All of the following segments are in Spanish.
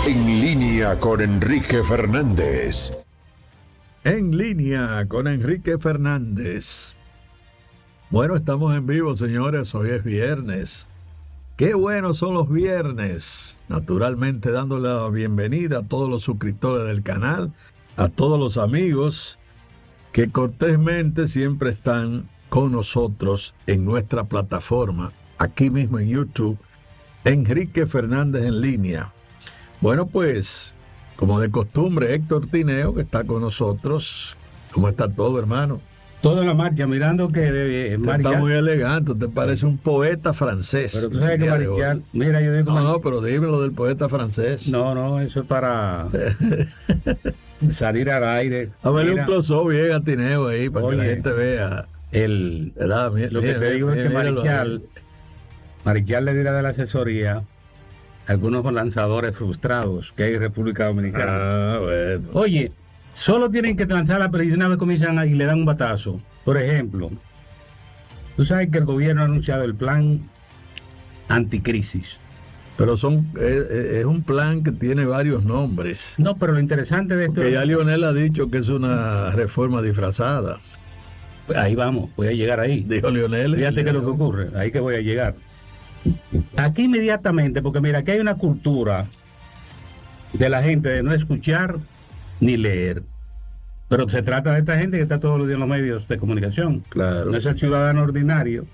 En línea con Enrique Fernández. En línea con Enrique Fernández. Bueno, estamos en vivo, señores. Hoy es viernes. Qué buenos son los viernes. Naturalmente, dándole la bienvenida a todos los suscriptores del canal, a todos los amigos que cortésmente siempre están con nosotros en nuestra plataforma, aquí mismo en YouTube, Enrique Fernández en línea. Bueno, pues, como de costumbre, Héctor Tineo, que está con nosotros. ¿Cómo está todo, hermano? Todo en la marcha, mirando que Está muy elegante, te parece un poeta francés. Pero tú sabes que Marichal, mira, yo digo... No, pero dime lo del poeta francés. No, eso es para salir al aire. A ver, un close-up bien a Tineo ahí, para que la gente vea. Lo que te digo es que Marichal le dirá de la asesoría a algunos lanzadores frustrados que hay en República Dominicana. Ah, bueno. Oye, solo tienen que lanzarla, pero de una vez comienzan y le dan un batazo. Por ejemplo, tú sabes que el gobierno ha anunciado el plan anticrisis. Pero es un plan que tiene varios nombres. No, pero lo interesante de esto porque ya Lionel ha dicho que es una reforma disfrazada. Ahí vamos, voy a llegar ahí. Dijo Lionel. Fíjate que lo que ocurre, ahí que voy a llegar. Aquí inmediatamente, porque mira, aquí hay una cultura de la gente de no escuchar ni leer. Pero se trata de esta gente que está todos los días en los medios de comunicación. Claro. No es el ciudadano ordinario.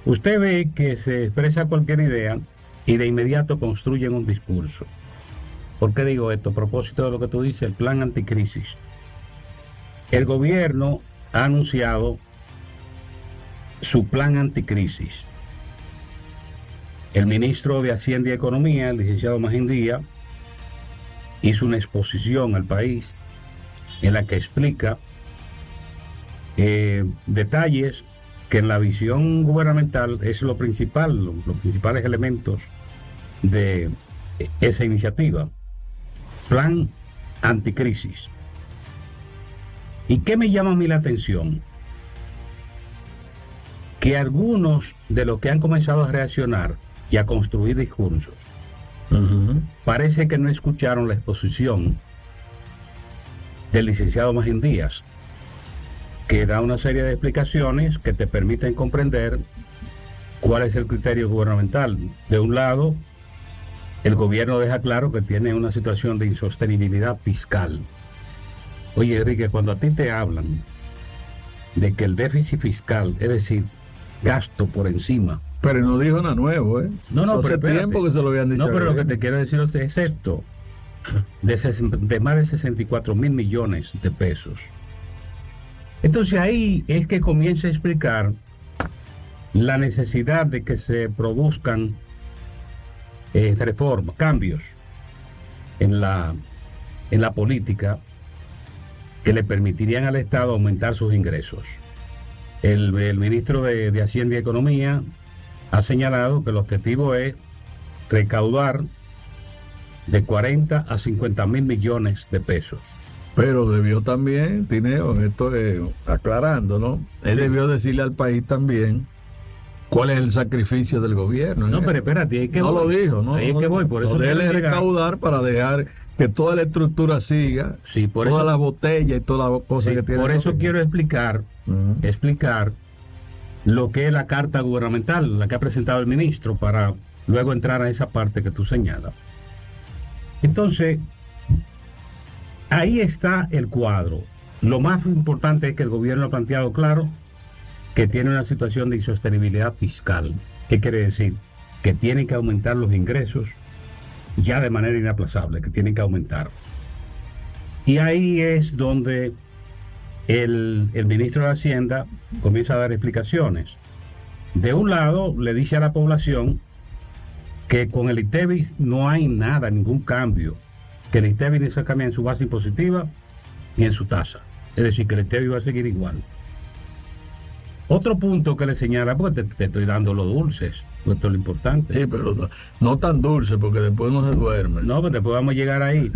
Usted ve que se expresa cualquier idea y de inmediato construyen un discurso. ¿Por qué digo esto? A propósito de lo que tú dices, el plan anticrisis. El gobierno ha anunciado su plan anticrisis. El ministro de Hacienda y Economía, el licenciado Magín Díaz, hizo una exposición al país en la que explica detalles que en la visión gubernamental es lo principal, los principales elementos de esa iniciativa. Plan anticrisis. ¿Y qué me llama a mí la atención? Que algunos de los que han comenzado a reaccionar y a construir discursos, parece que no escucharon la exposición del licenciado Magín Díaz, que da una serie de explicaciones que te permiten comprender cuál es el criterio gubernamental. De un lado, el gobierno deja claro que tiene una situación de insostenibilidad fiscal. Oye, Enrique, cuando a ti te hablan de que el déficit fiscal, es decir, gasto por encima. Pero no dijo nada nuevo, ¿eh? No, hace espérate. tiempo que se lo habían dicho. No, pero lo que te quiero decir es esto. De más de 64 mil millones de pesos. Entonces ahí es que comienza a explicar la necesidad de que se produzcan reformas, cambios en la política que le permitirían al Estado aumentar sus ingresos. El ministro de Hacienda y Economía ha señalado que el objetivo es recaudar de 40 a 50 mil millones de pesos. Pero debió también, Tineo, esto aclarando, ¿no? Él debió decirle al país también cuál es el sacrificio del gobierno. No, pero espérate, ahí que no voy. lo dijo, ¿no? Ahí es que voy, por eso de él es recaudar para dejar que toda la estructura siga, sí, por todas eso, las botellas y todas las cosas sí, que tiene. Por eso quiero explicar lo que es la carta gubernamental, la que ha presentado el ministro, para luego entrar a esa parte que tú señalas. Entonces, ahí está el cuadro. Lo más importante es que el gobierno ha planteado claro que tiene una situación de insostenibilidad fiscal. ¿Qué quiere decir? Que tienen que aumentar los ingresos ya de manera inaplazable, que tienen que aumentar. Y ahí es donde el ministro de Hacienda comienza a dar explicaciones. De un lado, le dice a la población que con el ITEVIS no hay nada, ningún cambio, que el ITEVIS no se cambia en su base impositiva ni en su tasa. Es decir, que el ITEVIS va a seguir igual. Otro punto que le señala, porque te estoy dando los dulces, esto es lo importante. Sí, pero no tan dulce, porque después no se duerme. No, pero después vamos a llegar ahí.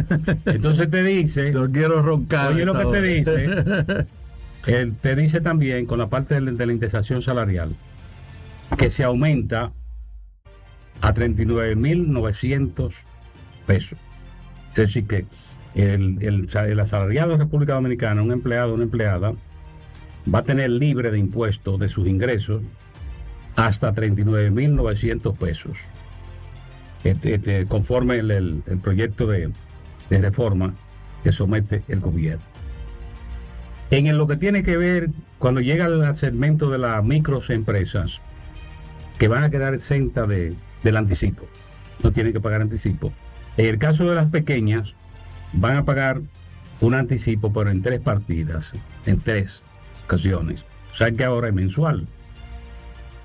Entonces te dice... No quiero roncar. Oye, lo que te dice... Él te dice también, con la parte de la indexación salarial, que se aumenta a 39.900 pesos. Es decir, que el asalariado de República Dominicana, un empleado o una empleada, va a tener libre de impuestos de sus ingresos hasta 39.900 pesos, conforme el proyecto de reforma que somete el gobierno. En lo que tiene que ver, cuando llega al segmento de las microempresas, que van a quedar exentas del anticipo, no tienen que pagar anticipo. En el caso de las pequeñas, van a pagar un anticipo, pero en 3 partidas, en 3 ocasiones. O sea que ahora es mensual,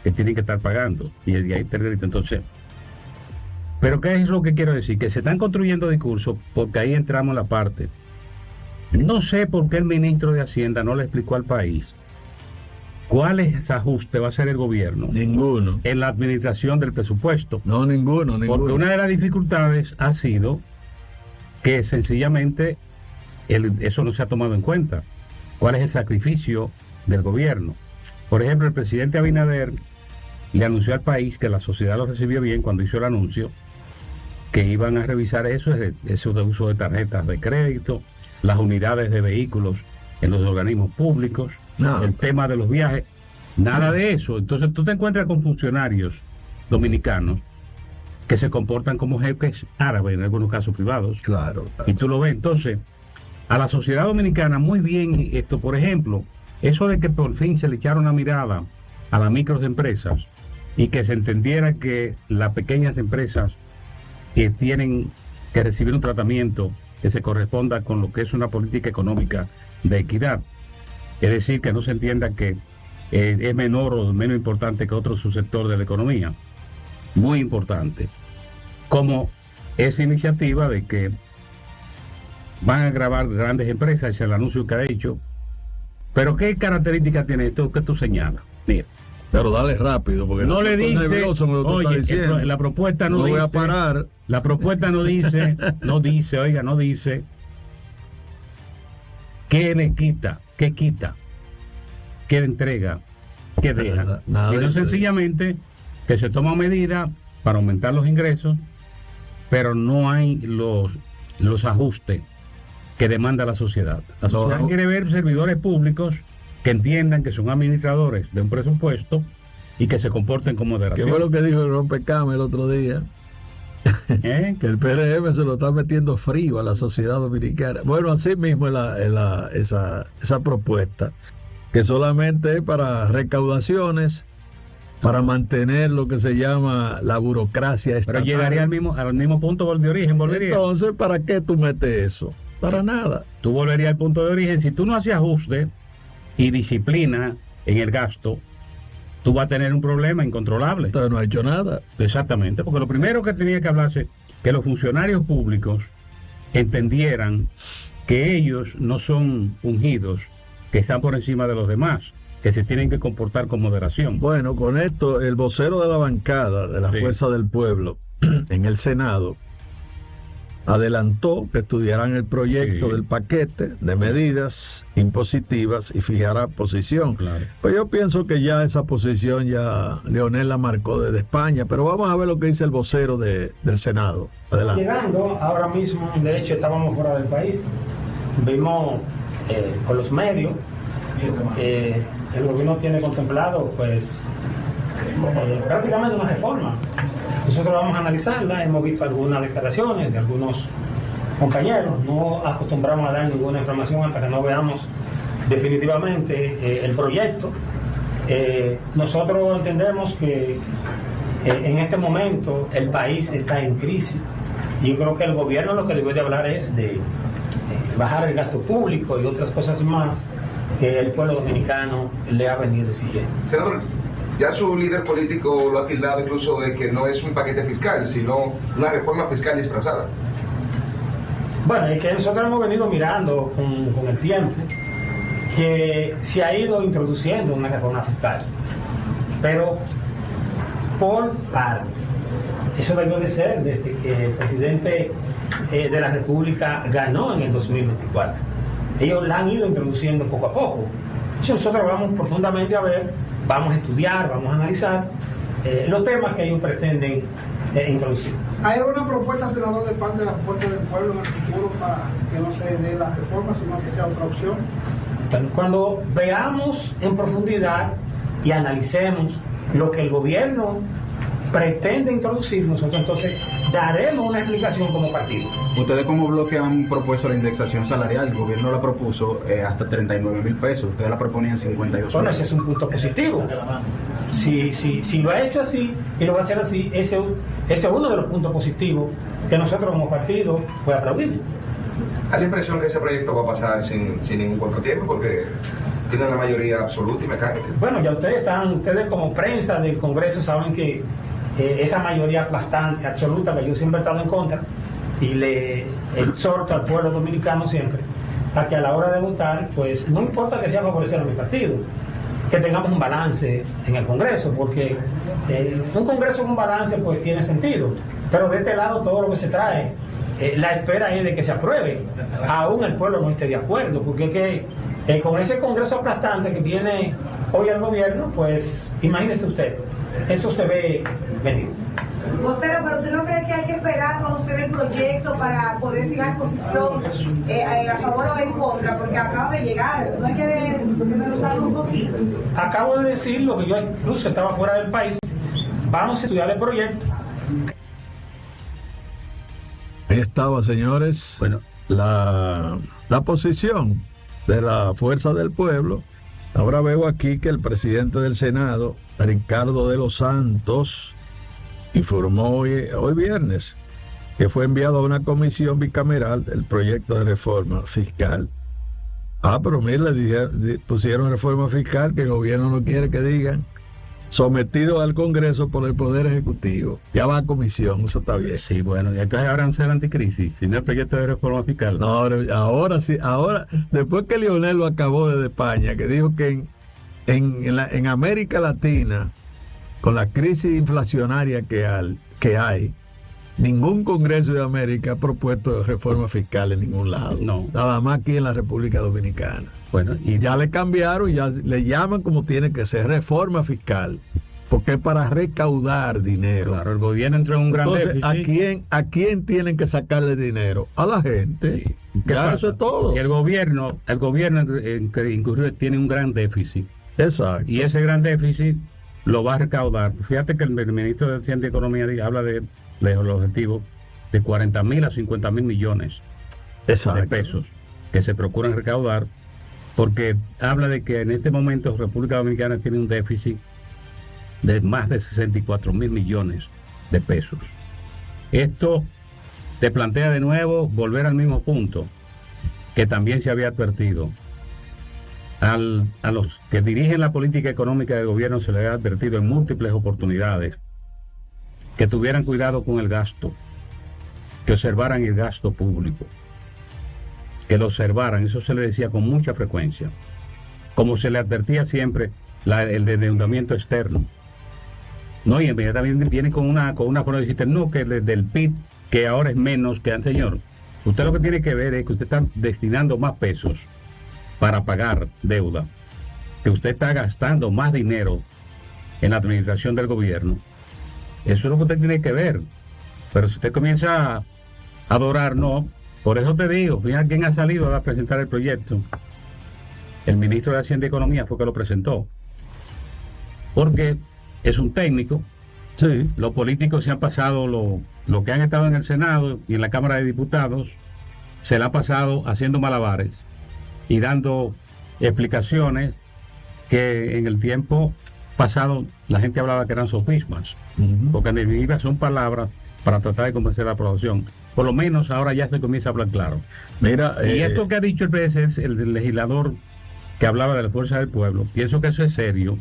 que tienen que estar pagando, y ahí entonces. Pero ¿qué es lo que quiero decir? Que se están construyendo discursos, porque ahí entramos en la parte. No sé por qué el ministro de Hacienda no le explicó al país cuáles ajustes va a hacer el gobierno. Ninguno. En la administración del presupuesto. No, ninguno. Porque una de las dificultades ha sido que sencillamente eso no se ha tomado en cuenta. ¿Cuál es el sacrificio del gobierno? Por ejemplo, el presidente Abinader le anunció al país, que la sociedad lo recibió bien cuando hizo el anuncio, que iban a revisar eso de uso de tarjetas de crédito, las unidades de vehículos en los organismos públicos, el tema de los viajes, nada de eso. Entonces tú te encuentras con funcionarios dominicanos que se comportan como jeques árabes, en algunos casos privados. Claro. Y tú lo ves. Entonces, a la sociedad dominicana, muy bien esto, por ejemplo, eso de que por fin se le echaron una mirada a las microempresas y que se entendiera que las pequeñas empresas tienen que recibir un tratamiento que se corresponda con lo que es una política económica de equidad. Es decir, que no se entienda que es menor o menos importante que otro subsector de la economía. Muy importante. Como esa iniciativa de que van a grabar grandes empresas, es el anuncio que ha hecho. Pero ¿qué características tiene esto que tú señalas? Mira. Pero dale rápido, porque no le dice, oye, la propuesta no dice, voy a parar. La propuesta no dice qué le quita, qué quita, qué entrega, qué deja. Sino sencillamente que se toma medidas para aumentar los ingresos, pero no hay los ajustes que demanda la sociedad. La sociedad quiere ver servidores públicos que entiendan que son administradores de un presupuesto y que se comporten con moderación. ¿Qué fue lo que dijo el Rompecama el otro día? Que el PRM se lo está metiendo frío a la sociedad dominicana. Bueno, así mismo esa propuesta, que solamente es para recaudaciones, para mantener lo que se llama la burocracia estatal. Pero llegaría al mismo punto de origen, volvería. Entonces, ¿para qué tú metes eso? Para nada. Tú volverías al punto de origen. Si tú no haces ajuste y disciplina en el gasto, tú vas a tener un problema incontrolable. Entonces no ha hecho nada. Exactamente, porque lo primero que tenía que hablarse, que los funcionarios públicos entendieran que ellos no son ungidos, que están por encima de los demás, que se tienen que comportar con moderación. Bueno, con esto, el vocero de la bancada de la Fuerza del Pueblo en el Senado adelantó que estudiarán el proyecto del paquete de medidas impositivas y fijará posición. Claro. Pues yo pienso que ya esa posición ya Leonel la marcó desde España, pero vamos a ver lo que dice el vocero del Senado. Adelante. Llegando ahora mismo, de hecho estábamos fuera del país, vimos con los medios, el gobierno tiene contemplado pues prácticamente una reforma. Nosotros vamos a analizarla, hemos visto algunas declaraciones de algunos compañeros, no acostumbramos a dar ninguna información hasta que no veamos definitivamente el proyecto. Nosotros entendemos que en este momento el país está en crisis y yo creo que el gobierno lo que debe de hablar es de bajar el gasto público y otras cosas más que el pueblo dominicano le ha venido exigiendo. Senador, ya su líder político lo ha tildado incluso de que no es un paquete fiscal, sino una reforma fiscal disfrazada. Bueno, es que nosotros hemos venido mirando con el tiempo que se ha ido introduciendo una reforma fiscal, pero por parte. Eso debió de ser desde que el presidente de la República ganó en el 2024. Ellos la han ido introduciendo poco a poco. Entonces nosotros vamos profundamente a ver, vamos a estudiar, vamos a analizar los temas que ellos pretenden introducir. ¿Hay alguna propuesta, senador, de parte de la Fuerza del Pueblo en el futuro para que no se dé la reforma, sino que sea otra opción? Cuando veamos en profundidad y analicemos lo que el gobierno pretende introducir, nosotros entonces daremos una explicación como partido. Ustedes como bloque han propuesto la indexación salarial, el gobierno la propuso hasta 39,000 pesos, ustedes la proponían 52,000. Bueno, ese es un punto positivo. Si lo ha hecho así y lo va a hacer así, ese es uno de los puntos positivos que nosotros como partido pues aplaudimos. Hay la impresión que ese proyecto va a pasar sin ningún contratiempo porque tiene la mayoría absoluta y mecánica. Bueno, ya ustedes como prensa del Congreso saben que esa mayoría aplastante, absoluta, que yo siempre he estado en contra, y le exhorto al pueblo dominicano siempre a que a la hora de votar, pues no importa que sea favorecer a mi partido, que tengamos un balance en el Congreso, porque un Congreso con balance pues tiene sentido, pero de este lado todo lo que se trae, la espera es de que se apruebe, aún el pueblo no esté de acuerdo, porque es que con ese Congreso aplastante que tiene hoy el gobierno, pues imagínese usted, eso se ve venir. Vocero, pero ¿usted no cree que hay que esperar a conocer el proyecto para poder fijar posición a favor o en contra? Porque acaba de llegar, no hay que desmenuzarlo un poquito. Acabo de decir lo que yo incluso estaba fuera del país. Vamos a estudiar el proyecto. Ahí estaba, señores, Bueno, la posición de la Fuerza del Pueblo. Ahora veo aquí que el presidente del Senado, Ricardo de los Santos, informó hoy viernes que fue enviado a una comisión bicameral el proyecto de reforma fiscal. Pero mira, pusieron reforma fiscal que el gobierno no quiere que digan, sometido al Congreso por el Poder Ejecutivo. Ya va a comisión, eso está bien. sí, bueno, y entonces ahora van a ser anticrisis, sin el proyecto de reforma fiscal. No, ahora sí, después que Lionel lo acabó desde España, que dijo que en América Latina, con la crisis inflacionaria que hay, ningún Congreso de América ha propuesto reforma fiscal en ningún lado. No. Nada más aquí en la República Dominicana. Bueno, y Ya le cambiaron, ya le llaman como tiene que ser, reforma fiscal, porque es para recaudar dinero. claro, el gobierno entró en un gran Entonces, déficit. ¿a quién tienen que sacarle dinero? A la gente. Sí. ¿Qué Ya pasa? eso es todo. Y el gobierno que incurrió tiene un gran déficit. Exacto. Y ese gran déficit lo va a recaudar. Fíjate que el ministro de Hacienda y Economía habla del objetivo de 40,000 a 50,000 millones Exacto. de pesos que se procuran recaudar, porque habla de que en este momento República Dominicana tiene un déficit de más de 64,000 millones de pesos. Esto te plantea de nuevo volver al mismo punto que también se había advertido. A los que dirigen la política económica del gobierno se les ha advertido en múltiples oportunidades que tuvieran cuidado con el gasto, que observaran el gasto público, que lo observaran. Eso se le decía con mucha frecuencia, como se le advertía siempre el endeudamiento externo. No, y inmediatamente viene con una forma de decir, no, que del PIB, que ahora es menos que antes. Señor, usted lo que tiene que ver es que usted está destinando más pesos para pagar deuda, que usted está gastando más dinero en la administración del gobierno. Eso es lo que usted tiene que ver. Pero si usted comienza a adorar, no. Por eso te digo, fíjate quién ha salido a presentar el proyecto. El ministro de Hacienda y Economía fue que lo presentó. Porque es un técnico. Sí. Los políticos se han pasado, lo que han estado en el Senado y en la Cámara de Diputados, se la ha pasado haciendo malabares y dando explicaciones que en el tiempo pasado la gente hablaba que eran sofismas, porque en definitiva son palabras para tratar de convencer la aprobación. Por lo menos ahora ya se comienza a hablar claro. Mira, Y esto que ha dicho el PS, es el legislador que hablaba de la fuerza del pueblo, pienso que eso es serio,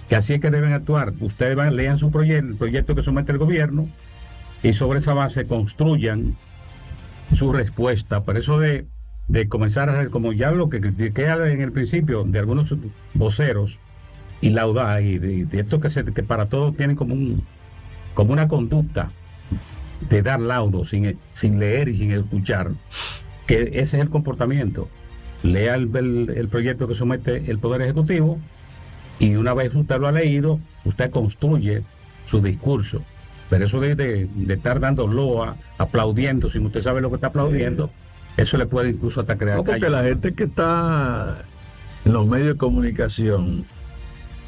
que así es que deben actuar. Ustedes lean su proyecto, el proyecto que somete el gobierno, y sobre esa base construyan su respuesta. Por eso de comenzar a hacer, como ya lo que queda en el principio de algunos voceros, y laudar, y de esto que para todos tienen como una conducta de dar laudo sin leer y sin escuchar, que ese es el comportamiento. Lea el proyecto que somete el Poder Ejecutivo, y una vez usted lo ha leído, usted construye su discurso. Pero eso de estar dando loa, aplaudiendo, sin usted sabe lo que está aplaudiendo, eso le puede incluso hasta crear No, porque callo. la gente que está en los medios de comunicación,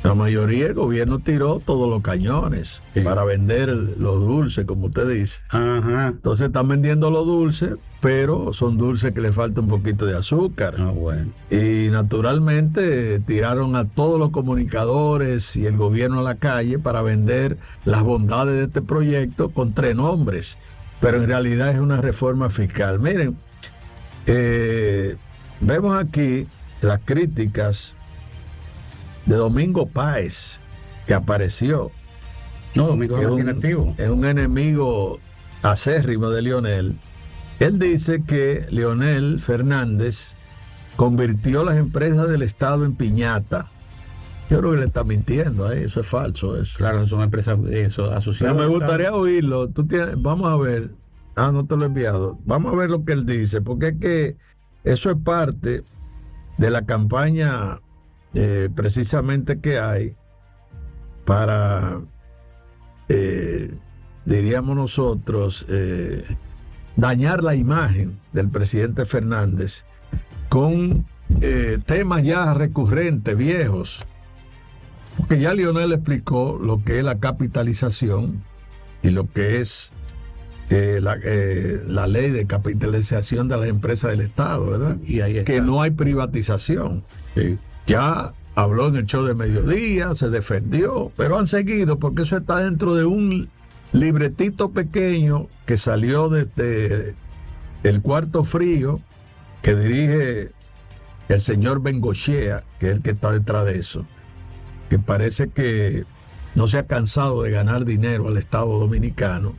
la mayoría el gobierno tiró todos los cañones Sí. para vender los dulces, como usted dice. Ajá. Entonces están vendiendo los dulces, pero son dulces que le falta un poquito de azúcar. Ah, bueno. Y naturalmente tiraron a todos los comunicadores y el gobierno a la calle para vender las bondades de este proyecto con 3 nombres. Pero en realidad es una reforma fiscal. Miren, vemos aquí las críticas de Domingo Páez, que apareció. No, Domingo Es no un, tiene activo. es un enemigo acérrimo de Leonel. Él dice que Leonel Fernández convirtió las empresas del Estado en piñata. Yo creo que le está mintiendo, eso es falso. Eso. Claro, son empresas asociadas. Pero me gustaría oírlo. Vamos a ver. No te lo he enviado. Vamos a ver lo que él dice, porque es que eso es parte de la campaña precisamente que hay para, diríamos nosotros, dañar la imagen del presidente Fernández con temas ya recurrentes, viejos. Porque ya Leonel explicó lo que es la capitalización y lo que es la ley de capitalización de las empresas del Estado, ¿verdad? Y ahí está. Que no hay privatización. Sí. Ya habló en el show de mediodía, se defendió, pero han seguido porque eso está dentro de un libretito pequeño que salió desde el Cuarto Frío, que dirige el señor Bengochea, que es el que está detrás de eso, que parece que no se ha cansado de ganar dinero al Estado Dominicano.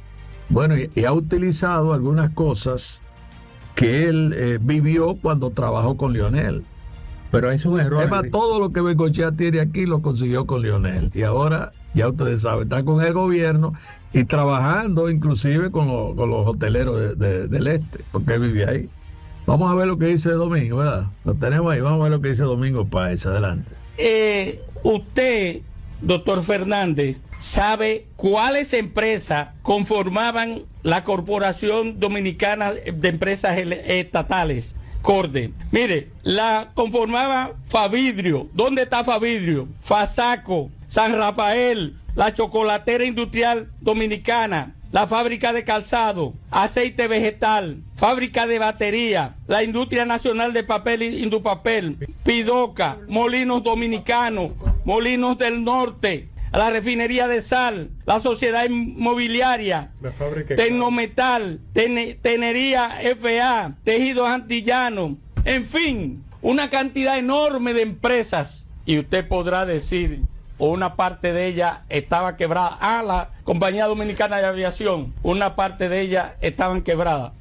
Bueno, y ha utilizado algunas cosas que él vivió cuando trabajó con Leonel. Pero es un error. Además, todo lo que Bengochea tiene aquí lo consiguió con Leonel. Y ahora, ya ustedes saben, está con el gobierno y trabajando inclusive con los hoteleros del este, porque él vive ahí. Vamos a ver lo que dice Domingo, ¿verdad? Lo tenemos ahí, vamos a ver lo que dice Domingo Páez. Adelante. Usted, doctor Fernández, sabe cuáles empresas conformaban la Corporación Dominicana de Empresas Estatales, CORDE. Mire, la conformaba Favidrio. ¿Dónde está Favidrio? Fasaco, San Rafael, la Chocolatera Industrial Dominicana, la fábrica de calzado, aceite vegetal, fábrica de batería, la Industria Nacional de Papel y Indupapel, Pidoca, Molinos Dominicanos, Molinos del Norte, la refinería de sal, la sociedad inmobiliaria, Tecnometal, Tenería FA, Tejidos Antillanos, en fin, una cantidad enorme de empresas. Y usted podrá decir, o una parte de ella estaba quebrada. La Compañía Dominicana de Aviación, una parte de ella estaban quebradas.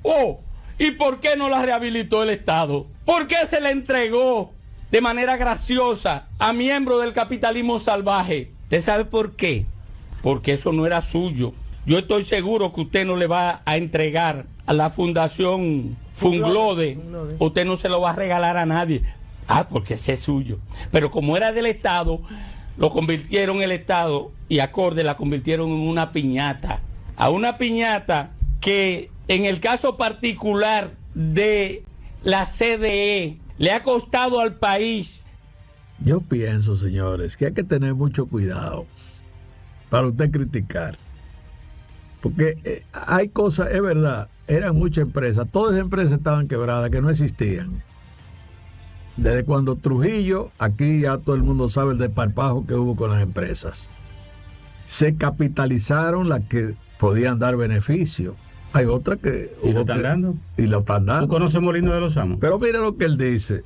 ¿Y por qué no la rehabilitó el Estado? ¿Por qué se le entregó de manera graciosa a miembros del capitalismo salvaje? ¿Usted sabe por qué? Porque eso no era suyo. Yo estoy seguro que usted no le va a entregar a la Fundación Funglode. Usted no se lo va a regalar a nadie. Porque ese es suyo. Pero como era del Estado, lo convirtieron el Estado y acorde la convirtieron en una piñata. A una piñata que en el caso particular de la CDE le ha costado al país. Yo pienso, señores, que hay que tener mucho cuidado para usted criticar. Porque hay cosas, es verdad, eran muchas empresas, todas las empresas estaban quebradas, que no existían. Desde cuando Trujillo, aquí ya todo el mundo sabe el desparpajo que hubo con las empresas. Se capitalizaron las que podían dar beneficio. Hay otras que... ¿Y lo están dando? Y lo están dando. ¿Tú conoces Molino de los Amos? Pero mira lo que él dice.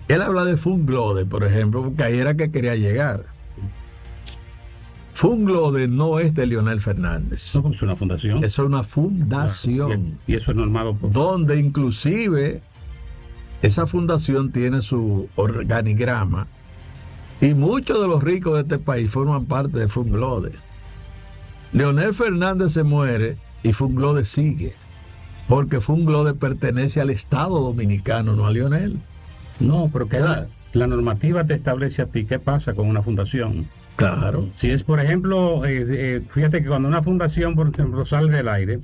Él habla de Funglode, por ejemplo, porque ahí era que quería llegar. Funglode no es de Leonel Fernández. No, es una fundación. Es una fundación. Y eso es normado por... Donde inclusive esa fundación tiene su organigrama y muchos de los ricos de este país forman parte de Funglode. Leonel Fernández se muere y Funglode sigue, porque Funglode pertenece al Estado Dominicano, no a Leonel. No, pero que la normativa te establece a ti qué pasa con una fundación. Claro. Si es, por ejemplo, fíjate que cuando una fundación, por ejemplo, sale del aire,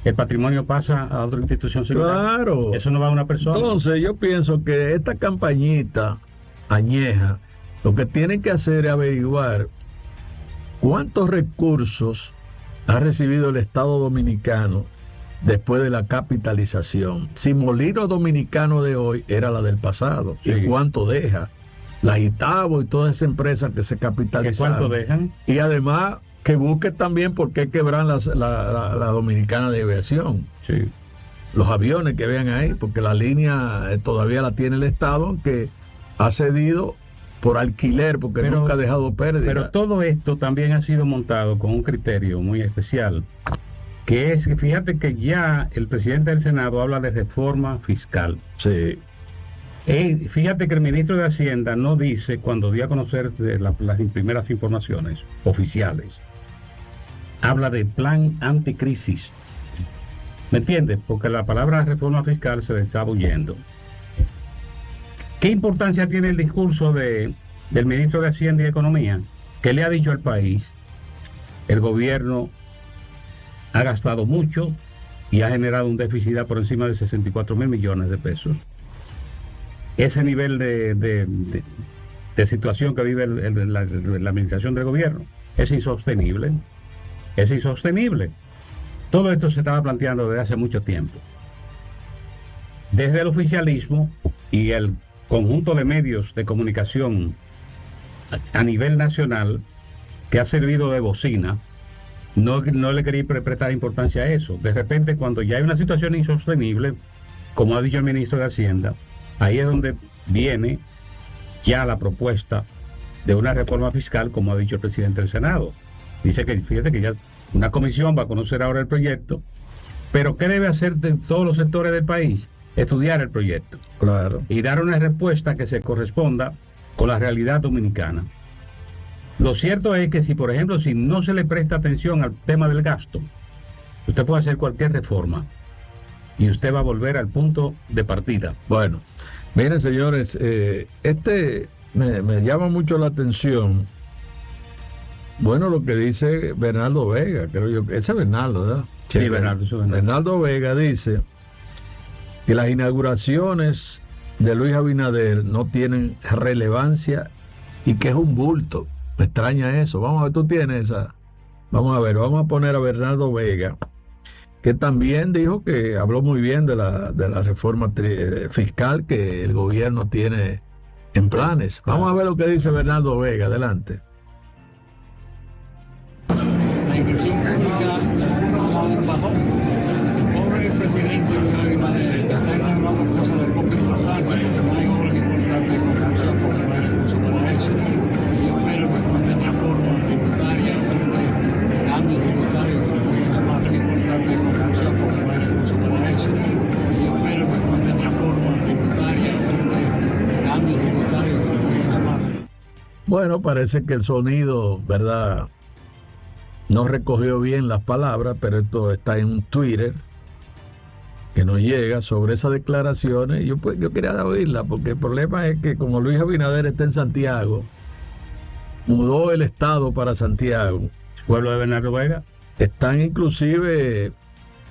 el patrimonio pasa a otra institución similar. Claro. Eso no va a una persona. Entonces yo pienso que esta campañita añeja, lo que tienen que hacer es averiguar cuántos recursos ha recibido el Estado Dominicano después de la capitalización. Si Molino Dominicano de hoy era la del pasado, Sí. ¿y cuánto deja? La Itabo y todas esas empresas que se capitalizaron. ¿Cuánto dejan? Y además que busque también por qué quebran la Dominicana de Aviación. Sí. Los aviones que vean ahí, porque la línea todavía la tiene el Estado, que ha cedido por alquiler, porque Pero- nunca ha dejado pérdida. Pero todo esto también ha sido montado con un criterio muy especial, que es, fíjate que ya el presidente del Senado habla de reforma fiscal. Sí, Fíjate que el ministro de Hacienda no dice, cuando dio a conocer las primeras informaciones oficiales, habla de plan anticrisis. ¿Me entiendes? Porque la palabra reforma fiscal se le está huyendo. ¿Qué importancia tiene el discurso del ministro de Hacienda y Economía, que le ha dicho al país, el gobierno ha gastado mucho y ha generado un déficit por encima de 64 mil millones de pesos? Ese nivel de situación que vive la administración del gobierno es insostenible. Es insostenible. Todo esto se estaba planteando desde hace mucho tiempo. Desde el oficialismo y el conjunto de medios de comunicación a nivel nacional, que ha servido de bocina, no le quería prestar importancia a eso. De repente, cuando ya hay una situación insostenible, como ha dicho el ministro de Hacienda, ahí es donde viene ya la propuesta de una reforma fiscal, como ha dicho el presidente del Senado. Dice que, fíjate que ya una comisión va a conocer ahora el proyecto, pero ¿qué debe hacer de todos los sectores del país? Estudiar el proyecto claro. y dar una respuesta que se corresponda con la realidad dominicana. Lo cierto es que si, por ejemplo, si no se le presta atención al tema del gasto, usted puede hacer cualquier reforma y usted va a volver al punto de partida. Bueno, miren señores, me llama mucho la atención, bueno, lo que dice Bernardo Vega, creo yo, ese es Bernardo, ¿verdad? Sí, Bernardo, eso es Bernardo. Bernardo Vega dice que las inauguraciones de Luis Abinader no tienen relevancia y que es un bulto. Me extraña eso. Vamos a ver, tú tienes esa. Vamos a ver, vamos a poner a Bernardo Vega, que también dijo que habló muy bien de la reforma fiscal que el gobierno tiene en planes. Vamos a ver lo que dice Bernardo Vega. Adelante. La inversión pública bajó. Pobre presidente Luis Abinader, está hablando cosas de poca importancia, no hay obras importantes de construcción porque no hay recursos para eso. Y yo espero que con esta reforma tributaria, cambios tributarios, es más importante de construcción porque no hay recursos para eso. Y yo espero que con esta reforma tributaria, cambios tributarios, es más. Bueno, parece que el sonido, ¿verdad?, no recogió bien las palabras, pero esto está en un Twitter que nos llega sobre esas declaraciones. Yo quería oírla, porque el problema es que como Luis Abinader está en Santiago, mudó el estado para Santiago. Pueblo de Bernardo Vega. Están inclusive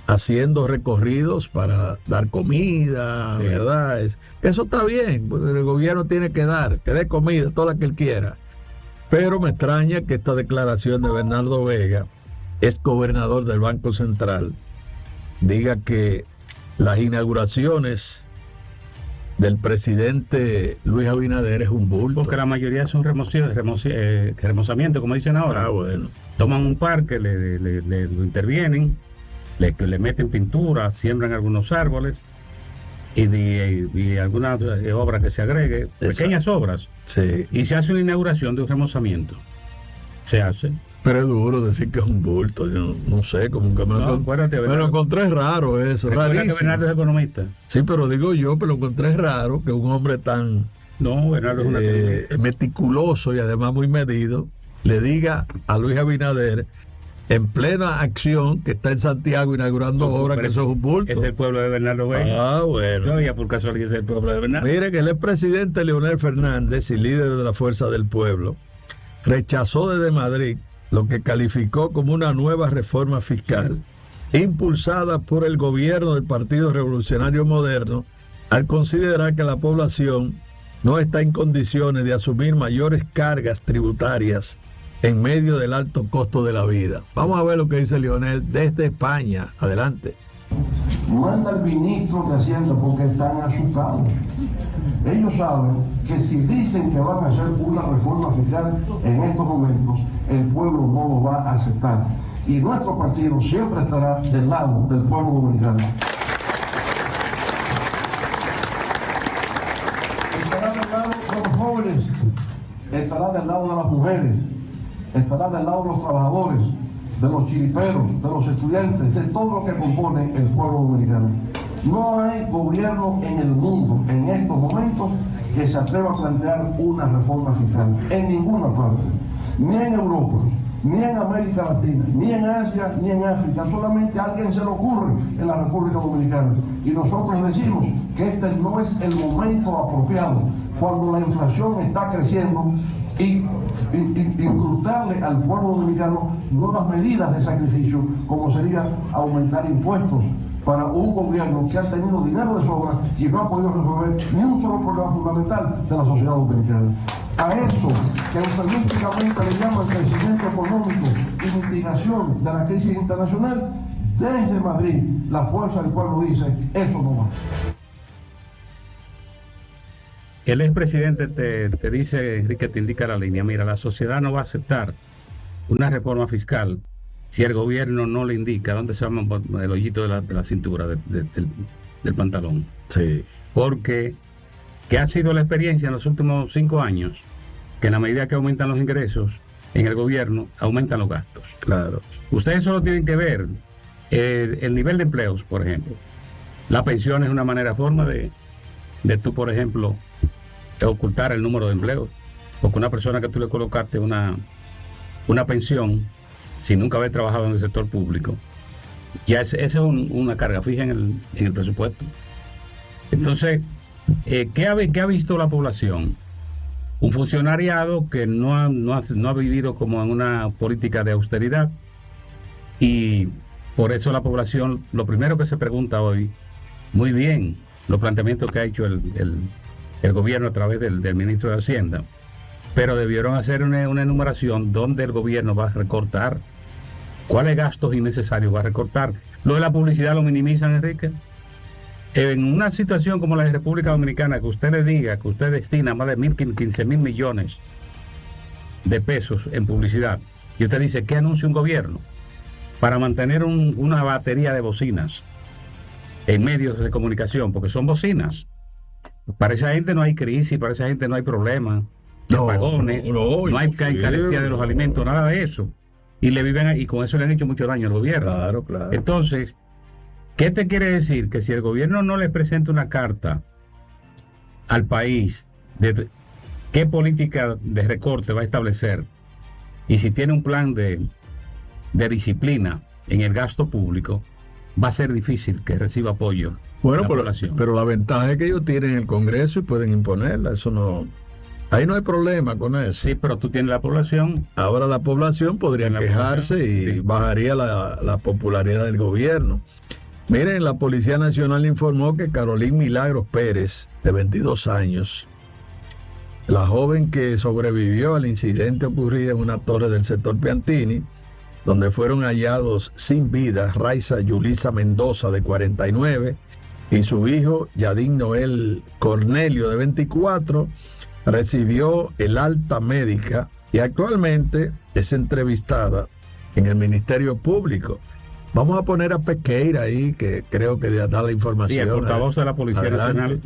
haciendo recorridos para dar comida, Sí. ¿verdad? Eso está bien, porque el gobierno tiene que dar, que dé comida, toda la que él quiera. Pero me extraña que esta declaración de Bernardo Vega, ex gobernador del Banco Central, diga que las inauguraciones del presidente Luis Abinader es un bulto. Porque la mayoría son remozamientos, como dicen ahora. Ah, bueno. Toman un parque, lo intervienen, le meten pintura, siembran algunos árboles y algunas obras que se agregue, pequeñas obras. Sí. Y se hace una inauguración de un remozamiento. Se hace. Pero es duro decir que es un bulto. Yo no sé, como que me lo encontré raro eso, rarísimo. Que Bernardo es economista. Sí, pero digo yo, pero lo encontré raro que un hombre tan Bernardo es una meticuloso y además muy medido le diga a Luis Abinader, en plena acción, que está en Santiago inaugurando obras, que eso es un bulto. Es del pueblo de Bernardo Vega. Ah, bueno. No, ya por casualidad es el pueblo de Bernardo. Mire que el expresidente Leonel Fernández y líder de la Fuerza del Pueblo rechazó desde Madrid lo que calificó como una nueva reforma fiscal impulsada por el gobierno del Partido Revolucionario Moderno, al considerar que la población no está en condiciones de asumir mayores cargas tributarias en medio del alto costo de la vida. Vamos a ver lo que dice Leonel desde España. Adelante. Manda al ministro de Hacienda porque están asustados. Ellos saben que si dicen que van a hacer una reforma fiscal en estos momentos, el pueblo no lo va a aceptar. Y nuestro partido siempre estará del lado del pueblo dominicano. Estará del lado de los jóvenes, estará del lado de las mujeres, estará del lado de los trabajadores, de los chiriperos, de los estudiantes, de todo lo que compone el pueblo dominicano. No hay gobierno en el mundo en estos momentos que se atreva a plantear una reforma fiscal, en ninguna parte, ni en Europa, ni en América Latina, ni en Asia, ni en África. Solamente a alguien se le ocurre en la República Dominicana. Y nosotros decimos que este no es el momento apropiado, cuando la inflación está creciendo, y incrustarle al pueblo dominicano nuevas medidas de sacrificio, como sería aumentar impuestos para un gobierno que ha tenido dinero de sobra y no ha podido resolver ni un solo problema fundamental de la sociedad dominicana. A eso, que eufemísticamente le llaman crecimiento económico y mitigación de la crisis internacional, desde Madrid la fuerza del pueblo dice, eso no va. El expresidente te dice, Enrique, te indica la línea. Mira, la sociedad no va a aceptar una reforma fiscal si el gobierno no le indica dónde se llama el hoyito de la cintura del pantalón. Sí. Porque, ¿qué ha sido la experiencia en los últimos 5 años? Que en la medida que aumentan los ingresos en el gobierno, aumentan los gastos. Claro. Ustedes solo tienen que ver el nivel de empleos, por ejemplo. La pensión es una forma de tú, por ejemplo, ocultar el número de empleos, porque una persona que tú le colocaste una pensión sin nunca haber trabajado en el sector público, ya esa es una carga fija en el presupuesto. Entonces, ¿qué ha visto la población? Un funcionariado que no ha vivido como en una política de austeridad, y por eso la población, lo primero que se pregunta hoy, muy bien, los planteamientos que ha hecho el gobierno a través del ministro de Hacienda, pero debieron hacer una enumeración donde el gobierno va a recortar, cuáles gastos innecesarios va a recortar. Lo de la publicidad lo minimizan, Enrique. En una situación como la de República Dominicana, que usted le diga que usted destina más de 15 mil millones de pesos en publicidad, y usted dice, ¿qué anuncia un gobierno? Para mantener una batería de bocinas en medios de comunicación, porque son bocinas. Para esa gente no hay crisis, para esa gente no hay problema, apagones, no hay carencia de los alimentos, nada de eso. Y le viven, y con eso le han hecho mucho daño al gobierno. Claro, claro. Entonces, ¿qué te quiere decir? Que si el gobierno no le presenta una carta al país de qué política de recorte va a establecer, y si tiene un plan de disciplina en el gasto público, va a ser difícil que reciba apoyo. Bueno, pero la ventaja es que ellos tienen el Congreso y pueden imponerla. Eso no, ahí no hay problema con eso. Sí, pero tú tienes la población. Ahora la población podría quejarse y bajaría la popularidad del gobierno. Miren, la Policía Nacional informó que Carolín Milagros Pérez, de 22 años, la joven que sobrevivió al incidente ocurrido en una torre del sector Piantini, donde fueron hallados sin vida Raiza Yulisa Mendoza, de 49, y su hijo Yadín Noel Cornelio, de 24, recibió el alta médica y actualmente es entrevistada en el Ministerio Público. Vamos a poner a Pequeira ahí, que creo que da la información. Sí, el portavoz de la Policía Nacional.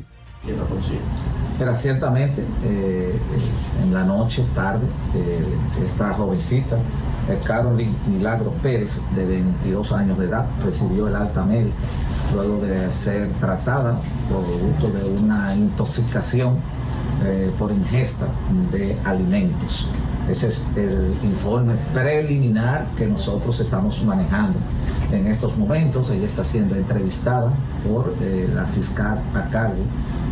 Era ciertamente en la noche, tarde, esta jovencita, Carolyn Milagros Pérez, de 22 años de edad, recibió el alta médica luego de ser tratada producto de una intoxicación por ingesta de alimentos. Ese es el informe preliminar que nosotros estamos manejando. En estos momentos ella está siendo entrevistada por la fiscal a cargo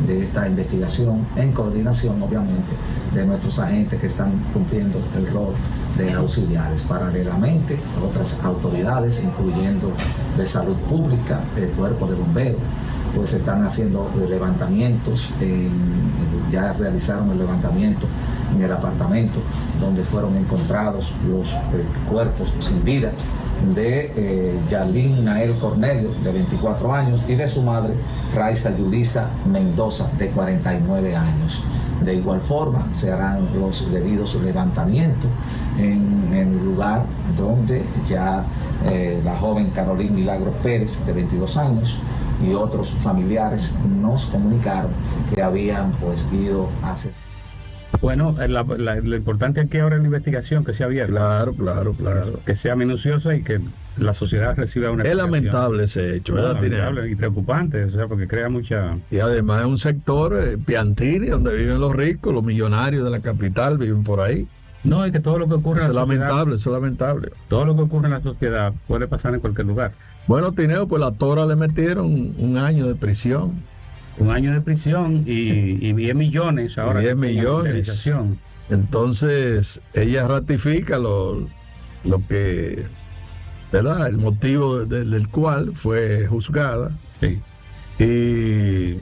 de esta investigación, en coordinación obviamente de nuestros agentes que están cumpliendo el rol de auxiliares. Paralelamente, otras autoridades, incluyendo de salud pública, el cuerpo de bomberos, pues están haciendo levantamientos, ya realizaron el levantamiento en el apartamento donde fueron encontrados los cuerpos sin vida de Yalín Nael Cornelio, de 24 años, y de su madre, Raiza Yulisa Mendoza, de 49 años. De igual forma, se harán los debidos levantamientos en el lugar donde ya la joven Carolina Milagros Pérez, de 22 años, y otros familiares nos comunicaron que habían pues ido a hacer. Bueno, lo importante aquí ahora es la investigación que sea abierta. Claro. Que sea minuciosa y que la sociedad reciba una Es explicación. lamentable ese hecho, ¿verdad? Lamentable y preocupante, o sea, porque crea mucha... Y además es un sector piantini donde viven los ricos, los millonarios de la capital viven por ahí. No, es que todo lo que ocurre en la lamentable, eso es lamentable. Todo lo que ocurre en la sociedad puede pasar en cualquier lugar. Bueno, Tineo, pues la Tora le metieron 1 año de prisión. 1 año de prisión y 10 millones ahora. 10 millones. Entonces, ella ratifica lo que, ¿verdad? El motivo del cual fue juzgada. Sí. Y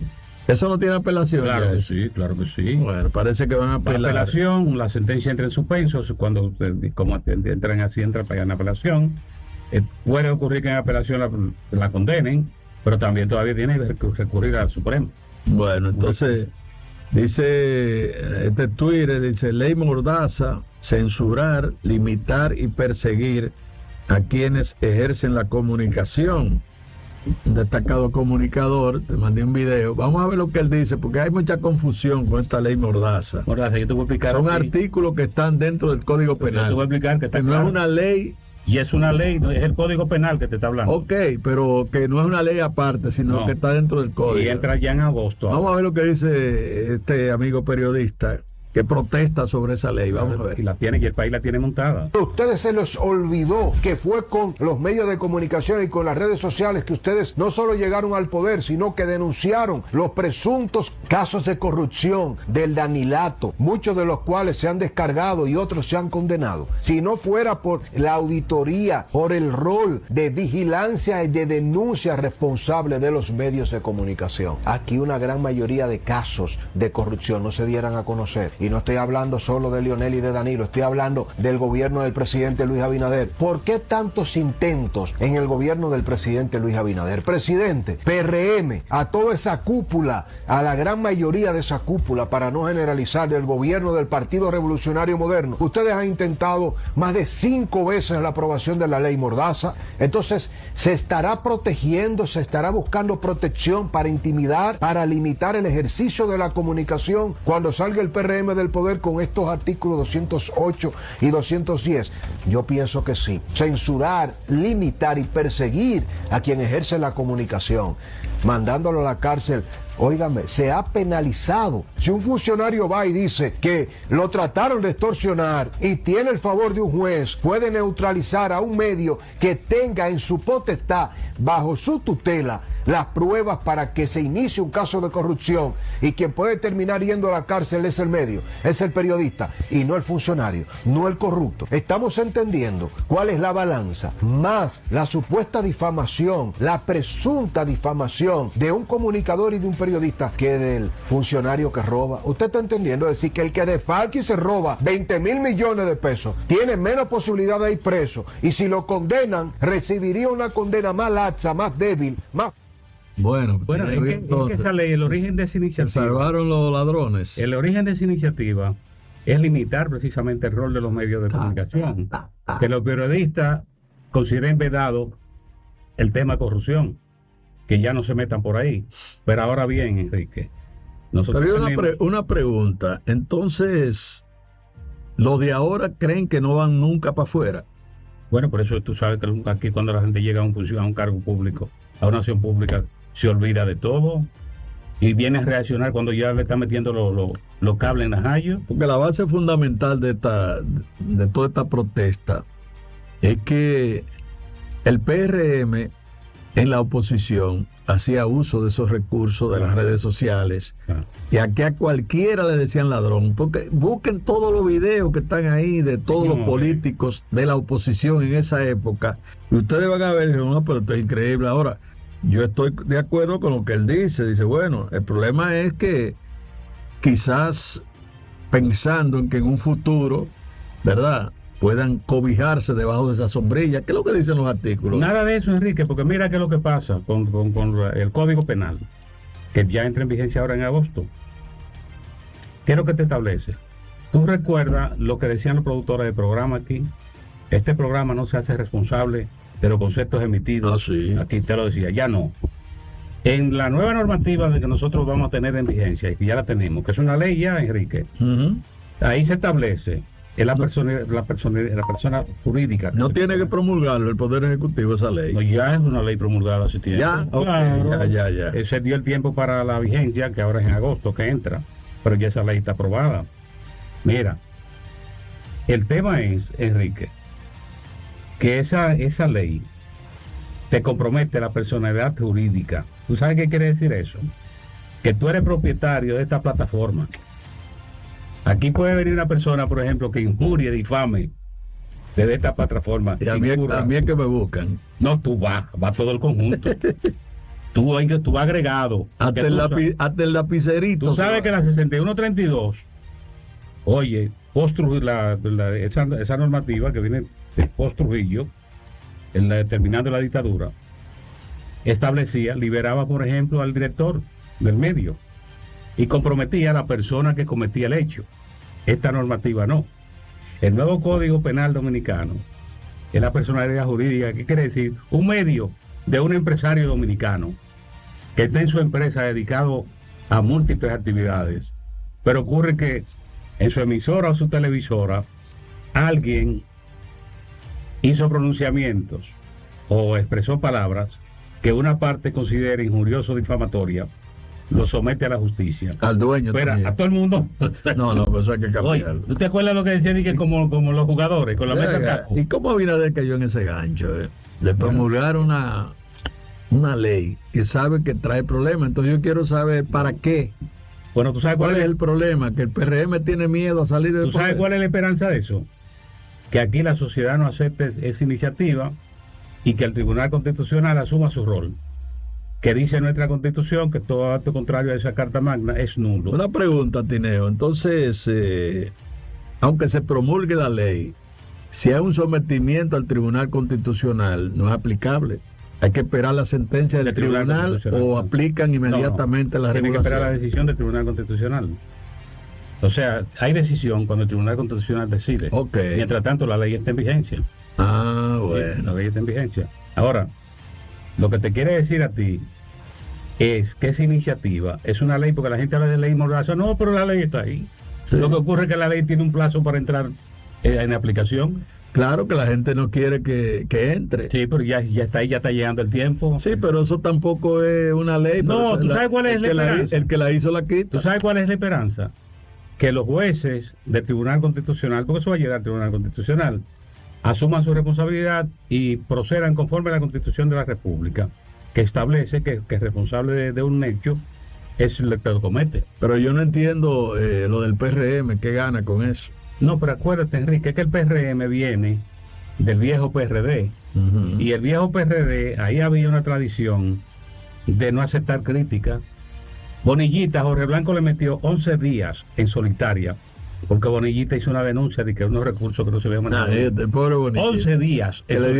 eso no tiene apelación. Claro ya. que sí, claro que sí. Bueno, parece que van a apelar. La apelación, la sentencia entra en suspenso, cuando como entran así, entra para allá en apelación. Puede ocurrir que en apelación la condenen, pero también todavía tiene que recurrir al Supremo. Bueno, entonces dice este Twitter, dice: ley Mordaza, censurar, limitar y perseguir a quienes ejercen la comunicación. Un destacado comunicador, te mandé un video, vamos a ver lo que él dice, porque hay mucha confusión con esta ley Mordaza. Mordaza, yo te voy a explicar. Son artículos que están dentro del Código Penal. Yo te voy a explicar que no es una ley. Y es una ley, es el Código Penal que te está hablando. Ok, pero que no es una ley aparte, sino que está dentro del Código. Y entra ya en agosto. Vamos a ver lo que dice este amigo periodista que protesta sobre esa ley. Vamos a ver. Y el país la tiene montada. A ustedes se les olvidó que fue con los medios de comunicación y con las redes sociales que ustedes no solo llegaron al poder, sino que denunciaron los presuntos casos de corrupción del Danilato, muchos de los cuales se han descargado y otros se han condenado. Si no fuera por la auditoría, por el rol de vigilancia y de denuncia responsable de los medios de comunicación, aquí una gran mayoría de casos de corrupción no se dieran a conocer. Y no estoy hablando solo de Leonel y de Danilo, estoy hablando del gobierno del presidente Luis Abinader. ¿Por qué tantos intentos en el gobierno del presidente Luis Abinader? Presidente, PRM, a toda esa cúpula, a la gran mayoría de esa cúpula, para no generalizar, del gobierno del Partido Revolucionario Moderno, ustedes han intentado más de 5 veces la aprobación de la ley Mordaza. Entonces, se estará protegiendo, se estará buscando protección para intimidar, para limitar el ejercicio de la comunicación cuando salga el PRM del poder con estos artículos 208 y 210. Yo pienso que sí. Censurar, limitar y perseguir a quien ejerce la comunicación, mandándolo a la cárcel. Óigame, se ha penalizado. Si un funcionario va y dice que lo trataron de extorsionar y tiene el favor de un juez, puede neutralizar a un medio que tenga en su potestad, bajo su tutela, las pruebas para que se inicie un caso de corrupción, y quien puede terminar yendo a la cárcel es el medio, es el periodista y no el funcionario, no el corrupto. Estamos entendiendo cuál es la balanza, más la supuesta difamación, la presunta difamación de un comunicador y de un periodista que del funcionario que roba. ¿Usted está entendiendo? Es decir, que el que defalca y se roba 20.000 millones de pesos tiene menos posibilidad de ir preso, y si lo condenan recibiría una condena más laxa, más débil, más... Bueno, es que esa ley, el origen de esa iniciativa... Se salvaron los ladrones. El origen de esa iniciativa es limitar precisamente el rol de los medios de comunicación. Que los periodistas consideren vedado el tema corrupción, que ya no se metan por ahí. Pero ahora bien, Enrique, nosotros pero una pregunta. Entonces, ¿los de ahora creen que no van nunca para afuera? Bueno, por eso tú sabes que aquí cuando la gente llega a un cargo público, a una acción pública, se olvida de todo y viene a reaccionar cuando ya le está metiendo los cables en las hallos. Porque la base fundamental de toda esta protesta es que el PRM en la oposición hacía uso de esos recursos de las redes sociales, y aquí a cualquiera le decían ladrón, porque busquen todos los videos que están ahí de todos los políticos de la oposición en esa época, y ustedes van a ver, no, pero esto es increíble. Ahora, yo estoy de acuerdo con lo que él dice, bueno, el problema es que quizás pensando en que en un futuro, ¿verdad?, puedan cobijarse debajo de esa sombrilla. ¿Qué es lo que dicen los artículos? Nada de eso, Enrique, porque mira qué es lo que pasa con el Código Penal, que ya entra en vigencia ahora en agosto. ¿Qué es lo que te establece? Tú recuerdas lo que decían los productores del programa aquí. Este programa no se hace responsable de los conceptos emitidos. Sí. Aquí te lo decía, ya no. En la nueva normativa de que nosotros vamos a tener en vigencia, y que ya la tenemos, que es una ley ya, Enrique, ahí se establece la persona jurídica. No tiene que promulgarlo el Poder Ejecutivo esa ley. No, ya es una ley promulgada hace tiempo. Ya, Claro. ya. Se dio el tiempo para la vigencia, que ahora es en agosto que entra, pero ya esa ley está aprobada. Mira, el tema es, Enrique, que esa ley te compromete la personalidad jurídica. ¿Tú sabes qué quiere decir eso? Que tú eres propietario de esta plataforma. Aquí puede venir una persona, por ejemplo, que injurie, difame desde esta plataforma. Y a mí es que me buscan. No, tú va todo el conjunto. tú vas agregado. Hasta el lapicerito. Tú sabes que la 6132, oye, esa normativa que viene de post-Trujillo, terminando la dictadura, establecía, liberaba, por ejemplo, al director del medio y comprometía a la persona que cometía el hecho. Esta normativa no. El nuevo Código Penal Dominicano es la personalidad jurídica. ¿Qué quiere decir? Un medio de un empresario dominicano que está en su empresa dedicado a múltiples actividades, pero ocurre que en su emisora o su televisora alguien hizo pronunciamientos o expresó palabras que una parte considera injurioso o difamatoria, lo somete a la justicia. Al dueño. Pero a todo el mundo. No, pero eso hay que cambiarlo. Oye, ¿tú te acuerdas lo que decían que como los jugadores con la mesa? ¿Y cómo Abinader cayó en ese gancho de promulgar una ley que sabe que trae problemas? Entonces yo quiero saber para qué. Bueno, ¿tú sabes cuál es el problema? Que el PRM tiene miedo a salir del ¿Tú sabes cuál es la esperanza de eso? Que aquí la sociedad no acepte esa iniciativa y que el Tribunal Constitucional asuma su rol, que dice nuestra Constitución que todo acto contrario a esa Carta Magna es nulo. Una pregunta, Tineo. Entonces, aunque se promulgue la ley, si hay un sometimiento al Tribunal Constitucional, no es aplicable. Hay que esperar la sentencia del tribunal o aplican inmediatamente la regulación. Tiene que esperar la decisión del Tribunal Constitucional. O sea, hay decisión cuando el Tribunal Constitucional decide. Okay. Mientras tanto, la ley está en vigencia. Ah, bueno. La ley está en vigencia. Ahora, lo que te quiere decir a ti es que esa iniciativa es una ley, porque la gente habla de ley mordaza. No, pero la ley está ahí. Sí. Lo que ocurre es que la ley tiene un plazo para entrar en aplicación. Claro que la gente no quiere que entre. Sí, pero ya está ahí, ya está llegando el tiempo. Sí, pero eso tampoco es una ley. No, ¿tú sabes cuál es la esperanza? El que la hizo la quita. ¿Tú sabes cuál es la esperanza? Que los jueces del Tribunal Constitucional, porque eso va a llegar al Tribunal Constitucional, asuman su responsabilidad y procedan conforme a la Constitución de la República, que establece que el responsable de un hecho es el que lo comete. Pero yo no entiendo lo del PRM, ¿qué gana con eso? No, pero acuérdate, Enrique, que el PRM viene del viejo PRD. Y el viejo PRD, ahí había una tradición de no aceptar crítica. Bonillita, Jorge Blanco le metió 11 días en solitaria, porque Bonillita hizo una denuncia de que unos recursos que no se habían mandado. El pobre Bonillita. 11 días. Que le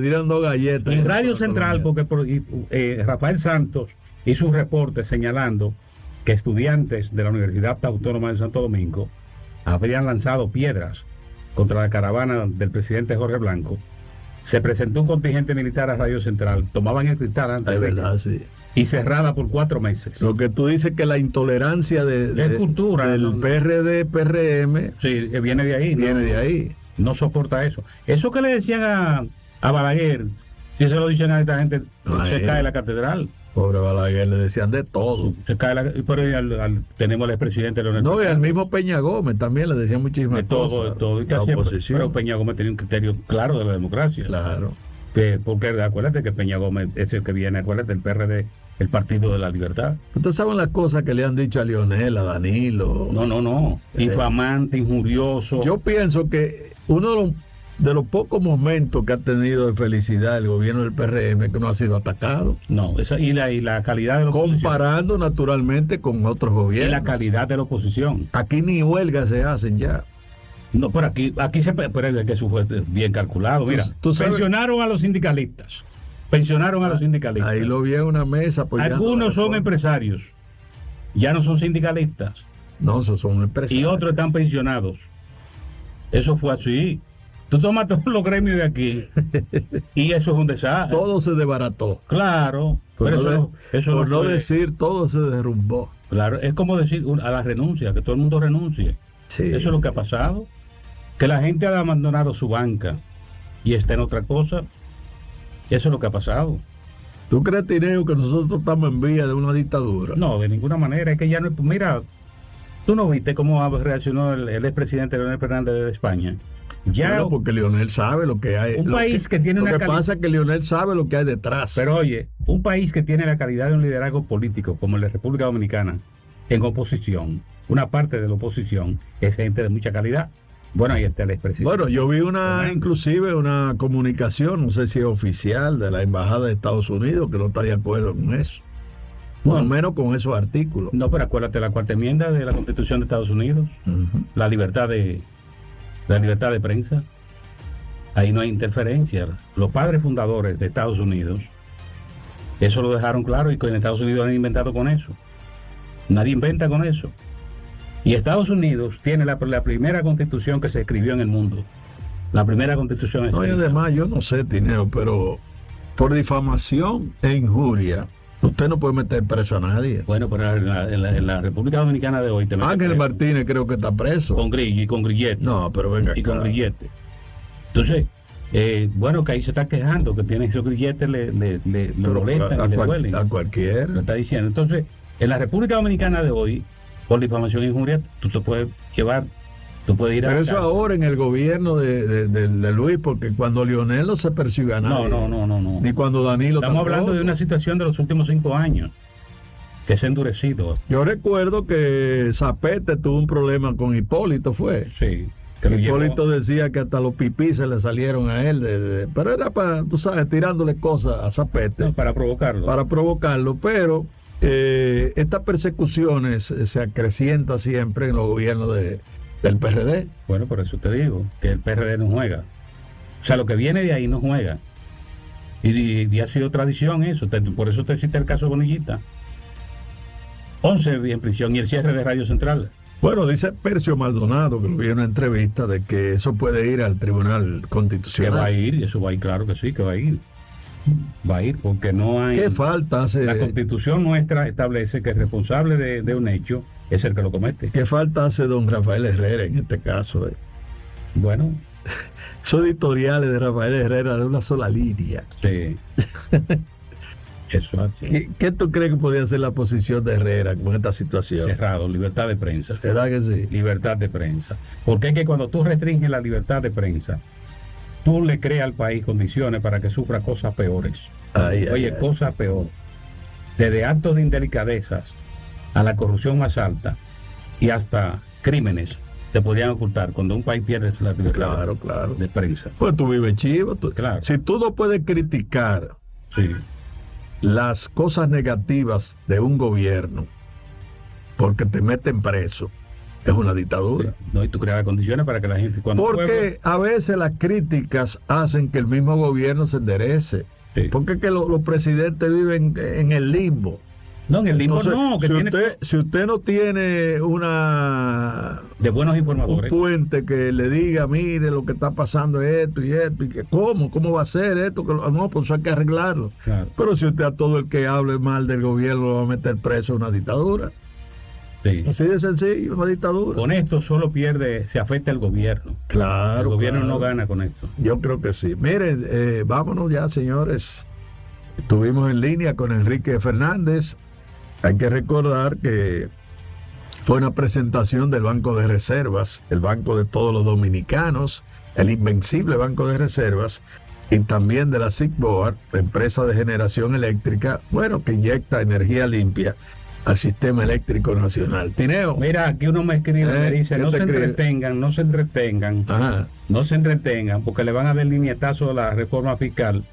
dieron dos galletas. En Radio Central, porque Rafael Santos hizo un reporte señalando que estudiantes de la Universidad Autónoma de Santo Domingo habrían lanzado piedras contra la caravana del presidente Jorge Blanco. Se presentó un contingente militar a Radio Central, tomaban el cristal antes de verdad, sí. Y cerrada por 4 meses. Lo que tú dices que la intolerancia de cultura del PRD, PRM, sí, viene de ahí. Viene de ahí. No soporta eso. Eso que le decían a Balaguer, si se lo dicen a esta gente, se cae la catedral. Pobre Balaguer, le decían de todo. Se cae pero tenemos al expresidente Leonel. No, y al mismo Peña Gómez también le decían muchísimas cosas. De todo. Y casi pero Peña Gómez tenía un criterio claro de la democracia. Claro. Porque acuérdate que Peña Gómez es el que viene, acuérdate, el PRD, el Partido de la Libertad. Ustedes saben las cosas que le han dicho a Leonel, a Danilo. No. Infamante, injurioso. Yo pienso que uno de los pocos momentos que ha tenido de felicidad el gobierno del PRM que no ha sido atacado. No, y la calidad de la oposición. Comparando naturalmente con otros gobiernos. Y la calidad de la oposición. Aquí ni huelgas se hacen ya. No, pero aquí pero es que eso fue bien calculado. Mira, pensionaron a los sindicalistas. Ahí lo vi en una mesa. Algunos son empresarios. Ya no son sindicalistas. No, esos son empresarios. Y otros están pensionados. Eso fue así. Tú tomas todos los gremios de aquí y eso es un desastre. Todo se desbarató. Claro. Pero por no decir, todo se derrumbó. Claro, es como decir a la renuncia, que todo el mundo renuncie. Sí, eso es lo que ha pasado. Que la gente ha abandonado su banca y está en otra cosa. Eso es lo que ha pasado. ¿Tú crees, Tineo, que nosotros estamos en vía de una dictadura? No, de ninguna manera. Es que ya no. Mira, tú no viste cómo reaccionó el expresidente Leonel Fernández de España. Ya, bueno, porque Leonel sabe lo que hay. Un país que tiene una calidad. Lo que pasa es que Leonel sabe lo que hay detrás. Pero oye, un país que tiene la calidad de un liderazgo político como el de República Dominicana, en oposición, una parte de la oposición es gente de mucha calidad. Bueno, ahí está el expresidente. Bueno, yo vi inclusive una comunicación, no sé si es oficial, de la Embajada de Estados Unidos, que no está de acuerdo con eso. Bueno, al menos con esos artículos. No, pero acuérdate la cuarta enmienda de la Constitución de Estados Unidos, la libertad de prensa. Ahí no hay interferencia. Los padres fundadores de Estados Unidos, eso lo dejaron claro, y en Estados Unidos han inventado con eso. Nadie inventa con eso. Y Estados Unidos tiene la primera constitución que se escribió en el mundo. La primera constitución. No, y además, yo no sé, Tineo, pero por difamación e injuria, usted no puede meter preso a nadie. Bueno, pero en la República Dominicana de hoy... Ángel Martínez creo que está preso. Con grillo y con grillete. No, pero venga. Y con grillete. Entonces, bueno, que ahí se está quejando, que tiene esos grilletes, le molestan y le duelen. A cualquiera. Lo está diciendo. Entonces, en la República Dominicana de hoy, por difamación e injuria, tú te puedes llevar... Tú puedes ir pero eso ahora en el gobierno de Luis, porque cuando Leonel no se persiguió a nadie. No. Ni cuando Danilo Estamos hablando de una situación de los últimos 5 años que se ha endurecido. Yo recuerdo que Zapete tuvo un problema con Hipólito, ¿fue? Sí. Hipólito decía que hasta los pipí se le salieron a él. Pero era para, tú sabes, tirándole cosas a Zapete. No, para provocarlo. Para provocarlo, pero estas persecuciones se acrecientan siempre en los gobiernos del PRD. Bueno, por eso te digo que el PRD no juega. O sea, lo que viene de ahí no juega. Y ha sido tradición eso. Por eso te cité el caso de Bonillita. 11 en prisión y el cierre de Radio Central. Bueno, dice Percio Maldonado, que lo vi en una entrevista, de que eso puede ir al Tribunal Constitucional. Que va a ir, eso va a ir, claro que sí, que va a ir. Va a ir, porque no hay... ¿Qué falta hace? La Constitución nuestra establece que el responsable de un hecho es el que lo comete. ¿Qué falta hace don Rafael Herrera en este caso? Bueno. Esos editoriales de Rafael Herrera de una sola línea. Sí. Eso así. ¿Qué tú crees que podría ser la posición de Herrera con esta situación? Cerrado, libertad de prensa. ¿Verdad que sí? Libertad de prensa. Porque es que cuando tú restringes la libertad de prensa, tú le creas al país condiciones para que sufra cosas peores. Cosas peores. Desde actos de indelicadezas a la corrupción más alta y hasta crímenes te podrían ocultar cuando un país pierde la libertad de prensa. Pues tú vives chivo. Claro. Si tú no puedes criticar las cosas negativas de un gobierno porque te meten preso, es una dictadura. Sí. No, y tú creas condiciones para que la gente... Porque a veces las críticas hacen que el mismo gobierno se enderece. Sí. Porque es que los presidentes viven en el limbo. No, en el limbo. Entonces, no. Que si usted no tiene de buenos informadores, un puente que le diga, mire, lo que está pasando es esto y esto, y que ¿cómo va a ser esto? Que no, pues eso hay que arreglarlo. Claro. Pero si usted a todo el que hable mal del gobierno lo va a meter preso, una dictadura. Sí. Así de sencillo, una dictadura. Con esto solo se afecta el gobierno. Claro. El gobierno no gana con esto. Yo creo que sí. Miren, vámonos ya, señores. Estuvimos en línea con Enrique Fernández. Hay que recordar que fue una presentación del Banco de Reservas, el banco de todos los dominicanos, el invencible Banco de Reservas, y también de la SIGBOAR, empresa de generación eléctrica, bueno, que inyecta energía limpia al sistema eléctrico nacional. Tineo. Mira, aquí uno me escribe, me dice, no se entretengan, Ajá. no se entretengan, porque le van a dar linietazo a la reforma fiscal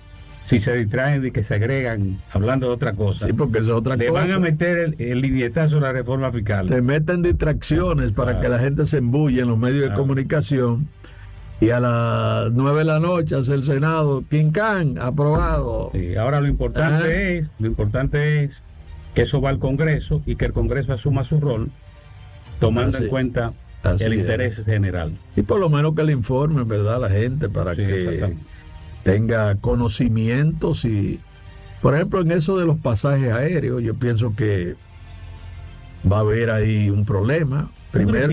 si se distraen y que se agregan hablando de otra cosa. Sí, porque eso es otra le cosa. Le van a meter el linietazo a la reforma fiscal. Te meten distracciones para que la gente se embulle en los medios de comunicación. Y a las 9 de la noche hace el Senado, Quincán, aprobado. Sí, ahora lo importante es que eso va al Congreso y que el Congreso asuma su rol, tomando en cuenta el interés general. Y por lo menos que le informen, ¿verdad?, a la gente para que tenga conocimientos. Y, por ejemplo, en eso de los pasajes aéreos, yo pienso que va a haber ahí un problema. Primero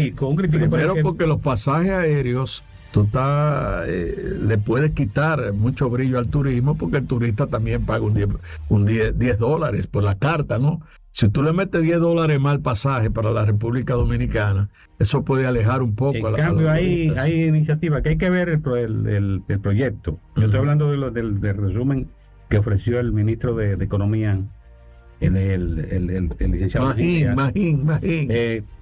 porque los pasajes aéreos tú le puedes quitar mucho brillo al turismo, porque el turista también paga $10 por la carta, ¿no? Si tú le metes $10 más al pasaje para la República Dominicana, eso puede alejar un poco a los turistas. Hay iniciativas que hay que ver el proyecto. Yo estoy hablando del resumen que ofreció el ministro de Economía, el licenciado Magín.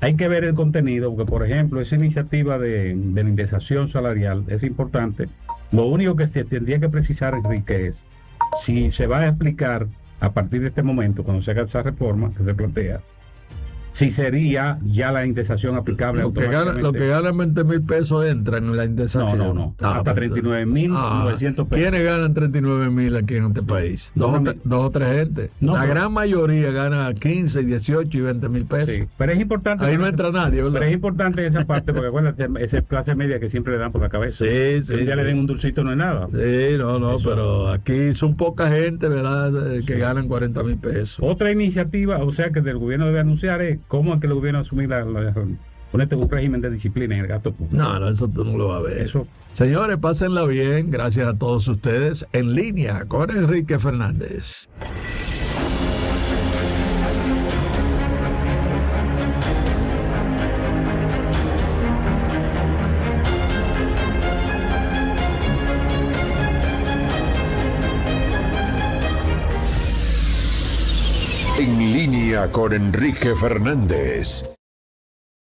Hay que ver el contenido, porque por ejemplo esa iniciativa de la indexación salarial es importante. Lo único que se tendría que precisar, Enrique, es si se va a explicar a partir de este momento, cuando se haga esa reforma que se plantea, si sería ya la indexación aplicable automáticamente. Lo que ganan 20,000 pesos entran en la indexación. No. Hasta 39,900 pesos. ¿Quiénes ganan 39,000 aquí en este país? Dos o tres gente. La gran mayoría gana 15, 18 y 20,000 pesos. Sí, pero es importante. Ahí no entra nadie, ¿verdad? Pero es importante esa parte, porque acuérdate, esa clase media que siempre le dan por la cabeza. Sí. Ya le den un dulcito, no es nada. Sí, no, pero aquí son poca gente, ¿verdad?, que ganan 40,000 pesos. Otra iniciativa, o sea, que el gobierno debe anunciar es cómo es que el gobierno asumir ponerte un régimen de disciplina en el gasto público. No, eso tú no lo vas a ver. Señores, pásenla bien. Gracias a todos ustedes. En línea con Enrique Fernández. En línea con Enrique Fernández.